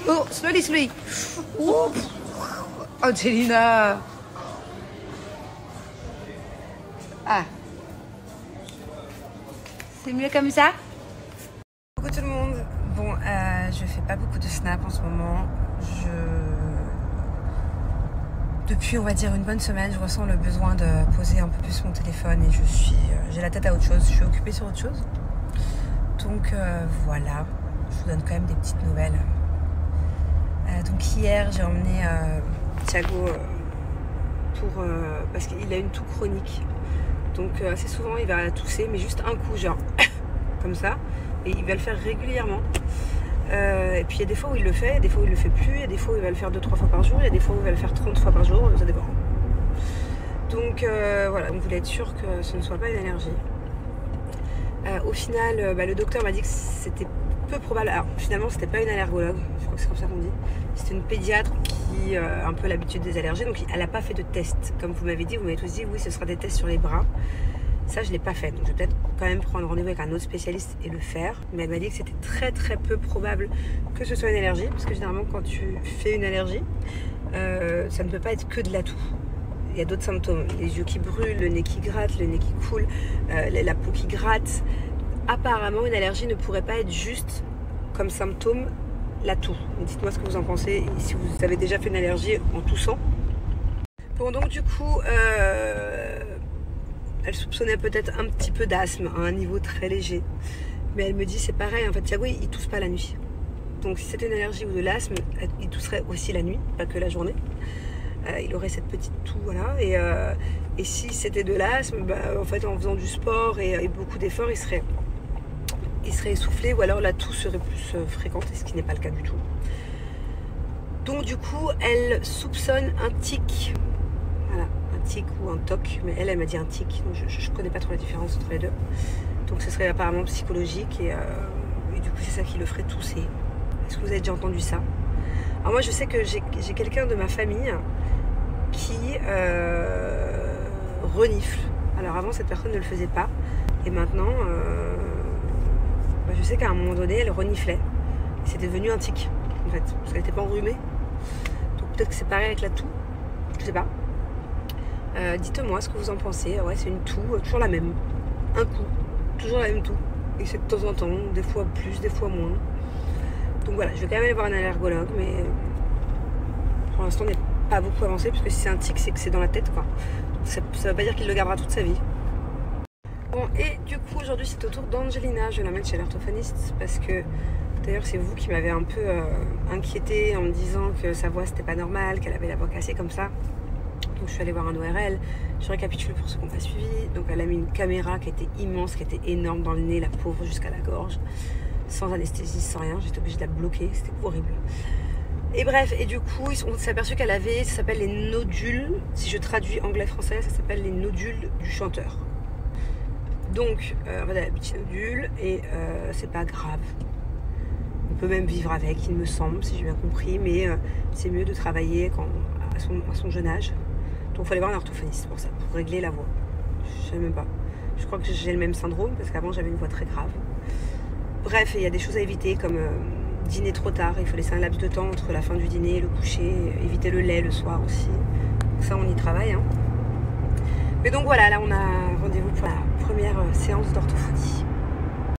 Oh, slowly, slowly. Oh, Angelina. Ah. C'est mieux comme ça? Coucou tout le monde. Bon, je fais pas beaucoup de snap en ce moment. Depuis, on va dire, une bonne semaine, je ressens le besoin de poser un peu plus mon téléphone et j'ai la tête à autre chose. Je suis occupée sur autre chose. Donc voilà, je vous donne quand même des petites nouvelles. Donc hier, j'ai emmené Thiago parce qu'il a une toux chronique. Donc assez souvent, il va tousser, mais juste un coup, genre comme ça. Et il va le faire régulièrement. Et puis il y a des fois où il le fait, des fois où il le fait plus, il y a des fois où il va le faire 2-3 fois par jour, il y a des fois où il va le faire 30 fois par jour, ça dépend. Donc voilà, on voulait être sûr que ce ne soit pas une allergie. Au final, le docteur m'a dit que c'était peu probable. Alors finalement, c'était pas une allergologue, je crois que c'est comme ça qu'on dit. C'était une pédiatre qui a un peu l'habitude des allergies, donc elle n'a pas fait de test. Comme vous m'avez dit, vous m'avez tous dit, oui, ce sera des tests sur les bras. Ça, je ne l'ai pas fait. Donc, je vais peut-être quand même prendre rendez-vous avec un autre spécialiste et le faire. Mais elle m'a dit que c'était très très peu probable que ce soit une allergie. Parce que généralement, quand tu fais une allergie, ça ne peut pas être que de la toux. Il y a d'autres symptômes. Les yeux qui brûlent, le nez qui gratte, le nez qui coule, la peau qui gratte. Apparemment, une allergie ne pourrait pas être juste comme symptôme la toux. Dites-moi ce que vous en pensez. Si vous avez déjà fait une allergie en toussant. Bon, donc du coup... elle soupçonnait peut-être un petit peu d'asthme à un niveau très léger. Mais elle me dit c'est pareil, en fait Thiago il tousse pas la nuit. Donc si c'était une allergie ou de l'asthme, il tousserait aussi la nuit, pas que la journée. Il aurait cette petite toux, voilà. Et si c'était de l'asthme, en fait en faisant du sport et beaucoup d'efforts, il serait essoufflé ou alors la toux serait plus fréquente, ce qui n'est pas le cas du tout. Donc du coup, elle soupçonne un tic. Voilà, un tic ou un toc, mais elle m'a dit un tic, donc je connais pas trop la différence entre les deux. Donc ce serait apparemment psychologique et du coup c'est ça qui le ferait tousser. Est-ce que vous avez déjà entendu ça? Alors moi je sais que j'ai quelqu'un de ma famille qui renifle. Alors avant cette personne ne le faisait pas et maintenant je sais qu'à un moment donné elle reniflait. C'était devenu un tic en fait, parce qu'elle n'était pas enrhumée. Donc peut-être que c'est pareil avec la toux, je sais pas. Dites-moi ce que vous en pensez. Ouais, c'est une toux, toujours la même. Un coup, toujours la même toux. Et c'est de temps en temps, des fois plus, des fois moins. Donc voilà, je vais quand même aller voir un allergologue, mais pour l'instant, on n'est pas beaucoup avancé, puisque si c'est un tic, c'est que c'est dans la tête, quoi. Donc ça ne veut pas dire qu'il le gardera toute sa vie. Bon, et du coup, aujourd'hui, c'est au tour d'Angelina. Je vais la mettre chez l'orthophoniste, parce que d'ailleurs, c'est vous qui m'avez un peu inquiétée en me disant que sa voix, c'était pas normal, qu'elle avait la voix cassée comme ça. Donc je suis allée voir un ORL, je récapitule pour ceux qui n'ont pas suivi. Donc elle a mis une caméra qui était immense, qui était énorme dans le nez, la pauvre, jusqu'à la gorge, sans anesthésie, sans rien. J'étais obligée de la bloquer, c'était horrible. Et bref, et du coup, on s'est aperçu qu'elle avait, ça s'appelle les nodules. Si je traduis anglais-français, ça s'appelle les nodules du chanteur. Donc, elle a des petits nodules et c'est pas grave. On peut même vivre avec, il me semble, si j'ai bien compris, mais c'est mieux de travailler à son jeune âge. Donc il faut aller voir un orthophoniste pour ça, pour régler la voix. Je sais même pas. Je crois que j'ai le même syndrome parce qu'avant j'avais une voix très grave. Bref, il y a des choses à éviter comme dîner trop tard. Il faut laisser un laps de temps entre la fin du dîner et le coucher. Éviter le lait le soir aussi. Donc ça on y travaille. Hein. Mais donc voilà, là on a rendez-vous pour la première séance d'orthophonie.